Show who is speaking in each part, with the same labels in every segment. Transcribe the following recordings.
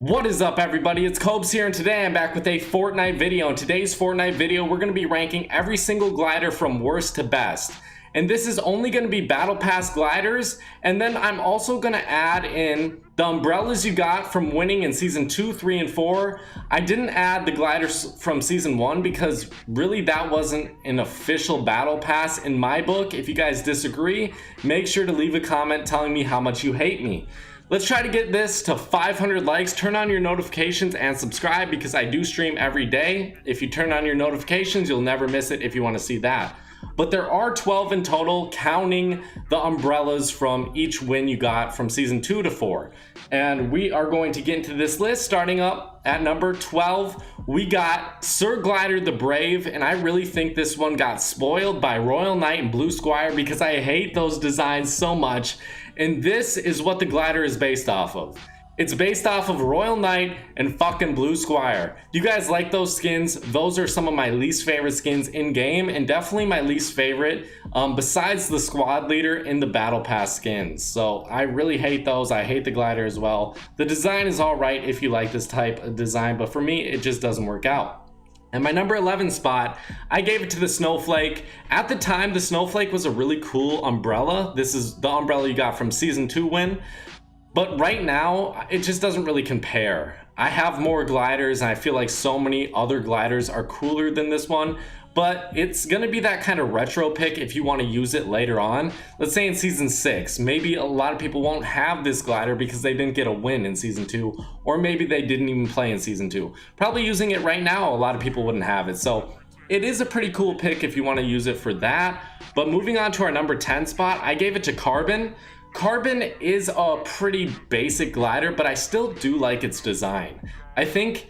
Speaker 1: What is up, everybody? It's Cobes here, and today I'm back with a Fortnite video. In today's Fortnite video, we're going to be ranking every single glider from worst to best. And this is only going to be Battle Pass gliders, and then I'm also going to add in the umbrellas you got from winning in Season 2, 3, and 4. I didn't add the gliders from Season 1 because really that wasn't an official Battle Pass in my book. If you guys disagree, make sure to leave a comment telling me how much you hate me. Let's try to get this to 500 likes. Turn on your notifications and subscribe because I do stream every day. If you turn on your notifications, you'll never miss it if you want to see that. But there are 12 in total, counting the umbrellas from each win you got from Season 2 to 4. And we are going to get into this list starting up at number 12. We got Sir Glider the Brave, and I really think this one got spoiled by Royal Knight and Blue Squire because I hate those designs so much. And this is what the glider is based off of. It's based off of Royal Knight and fucking Blue Squire. You guys like those skins? Those are some of my least favorite skins in game, and definitely my least favorite besides the squad leader in the battle pass skins. So I really hate those. I hate the glider as well. The design is all right if you like this type of design, but for me it just doesn't work out. And my number 11 spot, I gave it to the Snowflake. At the time, the Snowflake was a really cool umbrella. This is the umbrella you got from Season 2 win. But right now, it just doesn't really compare. I have more gliders, and I feel like so many other gliders are cooler than this one. But it's gonna be that kind of retro pick if you want to use it later on. Let's say in Season 6, maybe a lot of people won't have this glider because they didn't get a win in Season 2, or maybe they didn't even play in Season 2. Probably using it right now, a lot of people wouldn't have it. So it is a pretty cool pick if you want to use it for that. But moving on to our number 10 spot, I gave it to Carbon. Carbon is a pretty basic glider, but I still do like its design. I think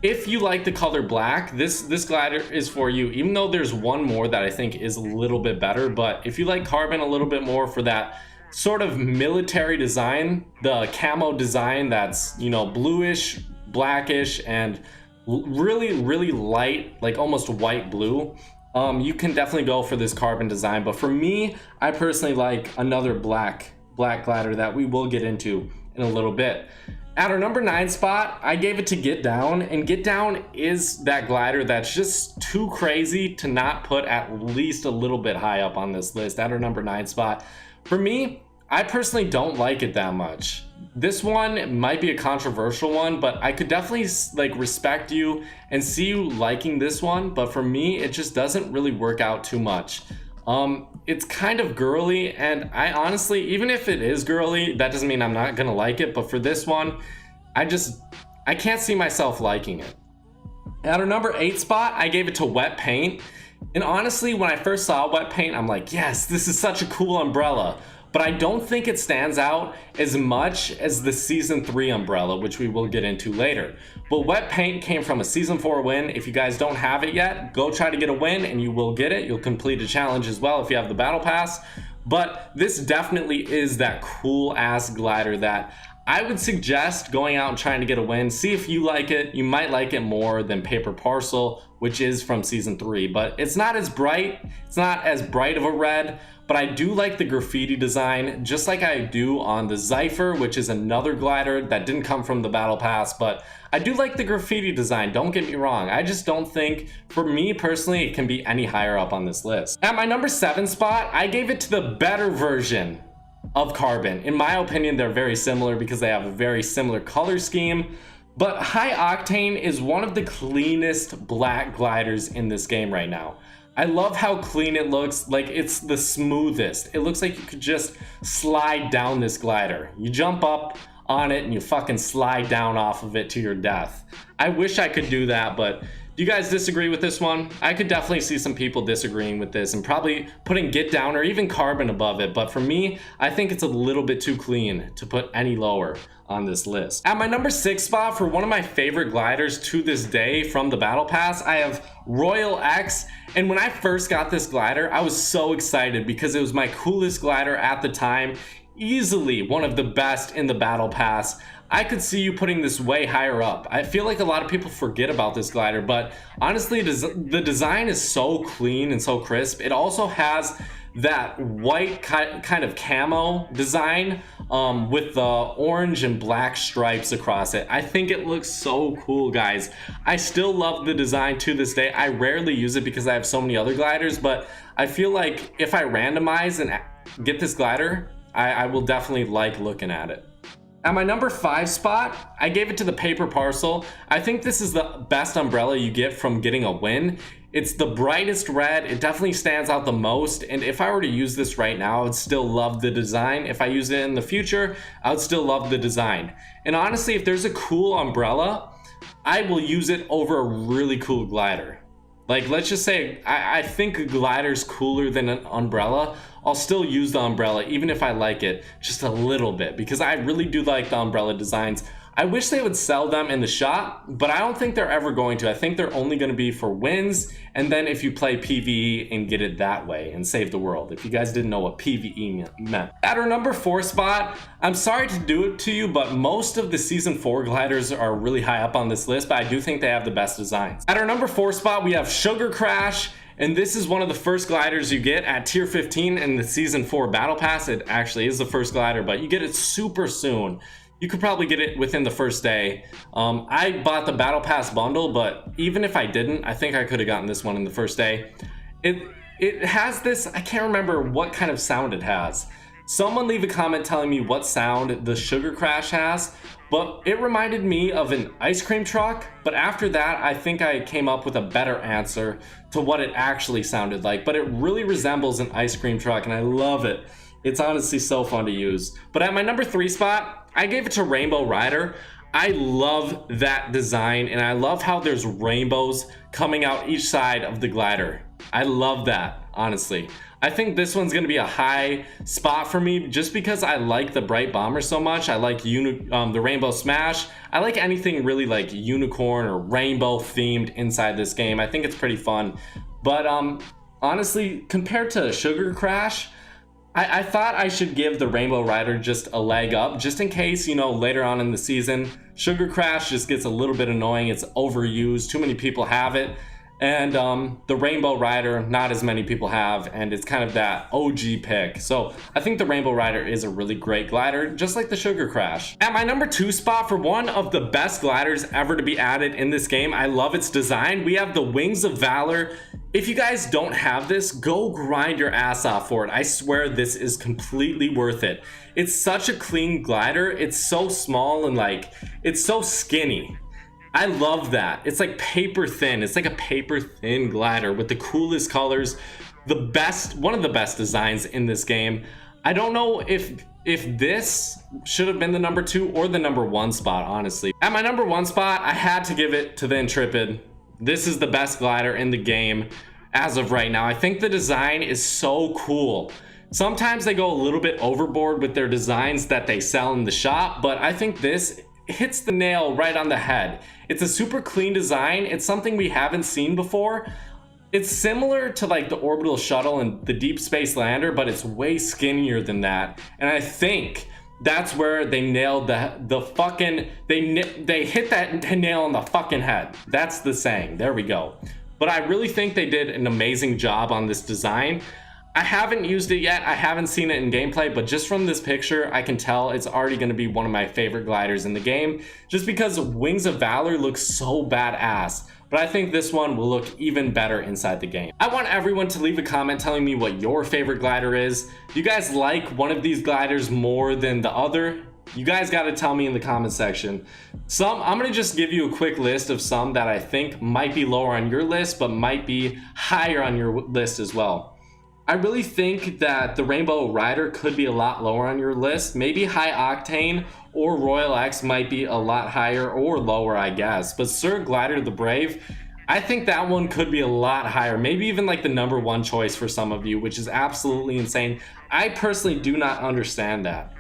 Speaker 1: if you like the color black, this glider is for you, even though there's one more that I think is a little bit better. But if you like Carbon a little bit more for that sort of military design, the camo design that's, you know, bluish, blackish, and really light, like almost white blue, you can definitely go for this Carbon design. But for me, I personally like another black glider that we will get into in a little bit. At our number 9 spot, I gave it to Get Down, and Get Down is that glider that's just too crazy to not put at least a little bit high up on this list at our number 9 spot. For me, I personally don't like it that much. This one might be a controversial one, but I could definitely like respect you and see you liking this one, but for me, it just doesn't really work out too much. It's kind of girly, and I honestly, even if it is girly, that doesn't mean I'm not gonna like it. But for this one, I can't see myself liking it. At our number 8 spot, I gave it to Wet Paint. And honestly, when I first saw Wet Paint, I'm like, yes, this is such a cool umbrella. But I don't think it stands out as much as the Season 3 umbrella, which we will get into later. But Wet Paint came from a Season 4 win. If you guys don't have it yet, go try to get a win and you will get it. You'll complete a challenge as well if you have the Battle Pass. But this definitely is that cool ass glider that I would suggest going out and trying to get a win. See if you like it. You might like it more than Paper Parcel, which is from Season 3, but it's not as bright. It's not as bright of a red, but I do like the graffiti design, just like I do on the Zypher, which is another glider that didn't come from the Battle Pass, but I do like the graffiti design, don't get me wrong. I just don't think, for me personally, it can be any higher up on this list. At my number 7 spot, I gave it to the better version of Carbon. In my opinion, they're very similar because they have a very similar color scheme. But High Octane is one of the cleanest black gliders in this game right now. I love how clean it looks, like it's the smoothest. It looks like you could just slide down this glider. You jump up on it and you fucking slide down off of it to your death. I wish I could do that, but do you guys disagree with this one? I could definitely see some people disagreeing with this and probably putting Get Down or even Carbon above it. But for me, I think it's a little bit too clean to put any lower on this list. At my number 6 spot, for one of my favorite gliders to this day from the Battle Pass, I have Royal X. And when I first got this glider, I was so excited because it was my coolest glider at the time. Easily one of the best in the Battle Pass. I could see you putting this way higher up. I feel like a lot of people forget about this glider, but honestly, the design is so clean and so crisp. It also has that white kind of camo design with the orange and black stripes across it. I think it looks so cool, guys. I still love the design to this day. I rarely use it because I have so many other gliders, but I feel like if I randomize and get this glider, I will definitely like looking at it. At my number 5 spot, I gave it to the paper Parcel. I think this is the best umbrella you get from getting a win. It's the brightest red, it definitely stands out the most, and if I were to use this right now, I would still love the design. If I use it in the future, I would still love the design. And honestly, if there's a cool umbrella, I will use it over a really cool glider. Like, let's just say I think a glider's cooler than an umbrella. I'll still use the umbrella even if I like it just a little bit, because I really do like the umbrella designs. I wish they would sell them in the shop, but I don't think they're ever going to. I think they're only going to be for wins, and then if you play PvE and get it that way and save the world, if you guys didn't know what PvE meant. At our number 4 spot, I'm sorry to do it to you, but most of the season 4 gliders are really high up on this list, but I do think they have the best designs. At our number 4 spot, we have Sugar Crash, and this is one of the first gliders you get at tier 15 in the season 4 battle pass. It actually is the first glider, but you get it super soon. You could probably get it within the first day. I bought the battle pass bundle, but even if I didn't, I think I could have gotten this one in the first day. It has this, I can't remember what kind of sound it has. Someone leave a comment telling me what sound the Sugar Crash has, but it reminded me of an ice cream truck. But after that, I think I came up with a better answer to what it actually sounded like. But it really resembles an ice cream truck, and I love it. It's honestly so fun to use. But at my number 3 spot, I gave it to Rainbow Rider. I love that design, and I love how there's rainbows coming out each side of the glider. I love that, honestly. I think this one's gonna be a high spot for me just because I like the Bright Bomber so much. I like the Rainbow Smash. I like anything really like unicorn or rainbow themed inside this game. I think it's pretty fun. But honestly, compared to Sugar Crash, I thought I should give the Rainbow Rider just a leg up, just in case, you know, later on in the season, Sugar Crash just gets a little bit annoying. It's overused, too many people have it. And the Rainbow Rider, not as many people have, and it's kind of that OG pick. So I think the Rainbow Rider is a really great glider, just like the Sugar Crash. At my number 2 spot for one of the best gliders ever to be added in this game, I love its design. We have the Wings of Valor. If you guys don't have this, go grind your ass off for it. I swear this is completely worth it. It's such a clean glider. It's so small and like, it's so skinny. I love that. It's like paper thin. It's like a paper thin glider with the coolest colors, one of the best designs in this game. I don't know if this should have been the number 2 or the number 1 spot, honestly. At my number 1 spot, I had to give it to the Intrepid. This is the best glider in the game as of right now. I think the design is so cool. Sometimes they go a little bit overboard with their designs that they sell in the shop, but I think this hits the nail right on the head. It's a super clean design. It's something we haven't seen before. It's similar to like the orbital shuttle and the deep space lander, but it's way skinnier than that. And I think that's where they nailed the fucking, they hit that nail on the fucking head. That's the saying. There we go. But I really think they did an amazing job on this design. I haven't used it yet. I haven't seen it in gameplay, but just from this picture, I can tell it's already going to be one of my favorite gliders in the game, just because Wings of Valor looks so badass. But I think this one will look even better inside the game. I want everyone to leave a comment telling me what your favorite glider is. Do you guys like one of these gliders more than the other? You guys got to tell me in the comment section. I'm going to just give you a quick list of some that I think might be lower on your list, but might be higher on your list as well. I really think that the Rainbow Rider could be a lot lower on your list. Maybe High Octane or Royal X might be a lot higher or lower, I guess. But Sir Glider the Brave, I think that one could be a lot higher. Maybe even like the number 1 choice for some of you, which is absolutely insane. I personally do not understand that.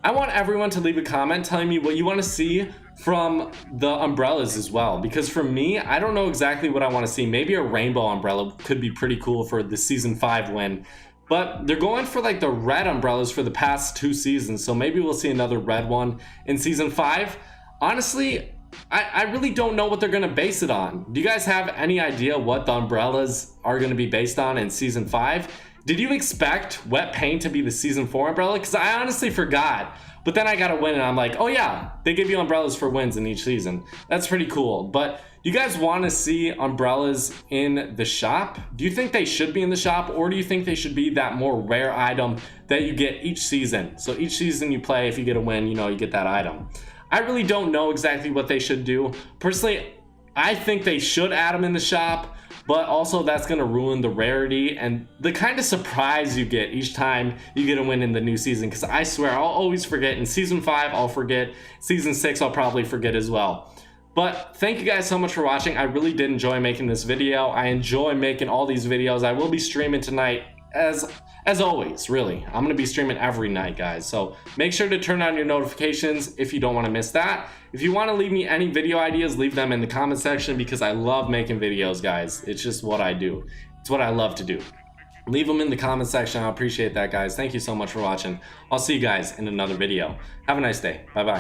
Speaker 1: I want everyone to leave a comment telling me what you want to see from the umbrellas as well, because for me, I don't know exactly what I want to see. Maybe a rainbow umbrella could be pretty cool for the season 5 win, but they're going for like the red umbrellas for the past 2 seasons, so maybe we'll see another red one in season 5. Honestly, I really don't know what they're going to base it on. Do you guys have any idea what the umbrellas are going to be based on in season 5? Did you expect wet paint to be the season 4 umbrella? Because I honestly forgot. But then I got a win and I'm like, oh yeah, they give you umbrellas for wins in each season. That's pretty cool. But do you guys want to see umbrellas in the shop? Do you think they should be in the shop, or do you think they should be that more rare item that you get each season? So each season you play, if you get a win, you know, you get that item. I really don't know exactly what they should do. Personally, I think they should add them in the shop, but also that's going to ruin the rarity and the kind of surprise you get each time you get a win in the new season. Because I swear I'll always forget. In season 5 I'll forget, season 6 I'll probably forget as well. But thank you guys so much for watching. I really did enjoy making this video. I enjoy making all these videos. I will be streaming tonight as always. Really, I'm gonna be streaming every night, guys, so make sure to turn on your notifications if you don't want to miss that. If you want to leave me any video ideas, leave them in the comment section, because I love making videos, guys. It's just what I do. It's what I love to do. Leave them in the comment section. I appreciate that, guys. Thank you so much for watching. I'll see you guys in another video. Have a nice day. Bye bye.